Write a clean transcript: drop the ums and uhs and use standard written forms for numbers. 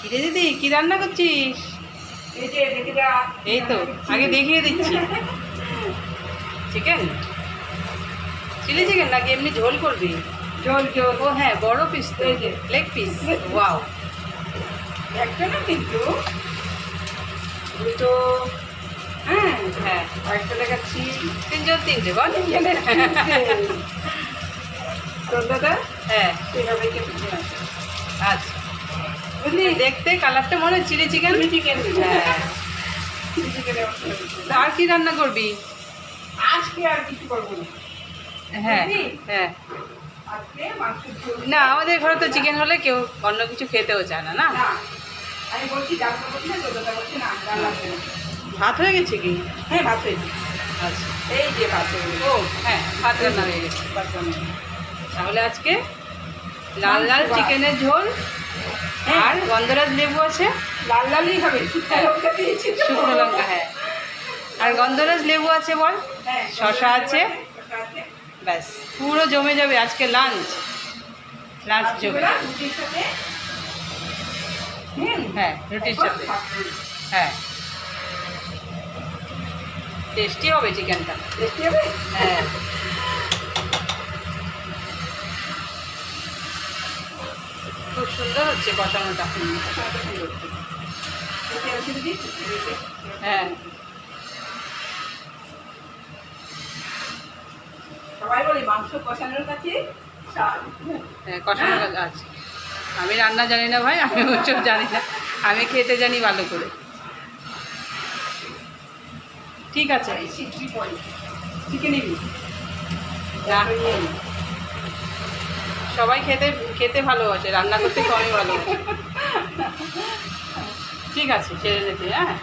কিরে দিদি কি রান্না করছিস? এই যে দিদিরা এই তো আগে দেখিয়ে দিচ্ছি। চিকেন, চিলি চিকেন নাকি এমনি ঝোল করবি? ঝোল ঝোল ও হ্যাঁ, বড় পিস তো, এই যে। Leg piece. ওয়াও, একটা না কিন্তু দুটো। হ্যাঁ হ্যাঁ একটা দেখাচ্ছি। তিনজন তিনটে বল। তোর দাদা হ্যাঁ সেভাবে কেটে আছে আচ্ছা, বুঝলি। দেখতে কালারটা মনে হয় চিলি চিকেন। চিলি চিকেন হ্যাঁ, চিলি চিকেনের তা আর কি রান্না করবি? আজকে আর কিছু করবো না। হ্যাঁ বুঝলি? হ্যাঁ, আজকে মাংসের ঝোল। না আমাদের ঘরে তো চিকেন হলে কেউ অন্য কিছু খেতেও চায় না। না না আমি বলছি ডাক্তার বলছি না, তোর দাদা বলছি না ডাল লাগবে না। ভাত হয়ে গেছে কি? হ্যাঁ ভাত হয়েছে। আচ্ছা, এই যে ভাত হয়ে গেছে। ও হ্যাঁ, ভাত রান্না হয়ে গেছে। ভাত রান্না। তাহলে আজকে লাল লাল চিকেনের ঝোল হ্যাঁ। আর গন্ধরাজ লেবু আছে, লাল লালই হবে, শুকনো লঙ্কা দিয়েছি তো। শুকনো লঙ্কা, হ্যাঁ, আর গন্ধরাজ লেবু আছে বল, হ্যাঁ, শসা আছে। শসা আছে। ব্যাস পুরো জমে যাবে আজকে লাঞ্চ। লাঞ্চ জমে রাত্রিবেলা যাবে। রুটির সাথে হ্যাঁ রুটির একবার সাথে, খাবো। হ্যাঁ টেস্টি হবে চিকেনটা। টেস্টি হবে? হ্যাঁ খুব সুন্দর হচ্ছে কষানোটা। শসাটা সুন্দর হচ্ছে। এতে আছে দিদি? এতে। হ্যাঁ সবাই বলে মাংস কষানোর কাছে স্বাদ। হ্যাঁ, কষানো আছে। আমি রান্না জানি না ভাই, আমি ওসব জানি না, আমি খেতে জানি ভালো করে। ঠিক আছে, এই শিখবি পরে। শিখে নিবি। না, নিয়ে নি। সবাই খেতে খেতে ভালোবাসে, রান্না করতে কমই ভালোবাসে। ঠিক আছে, ছেড়ে যেতে। হ্যাঁ।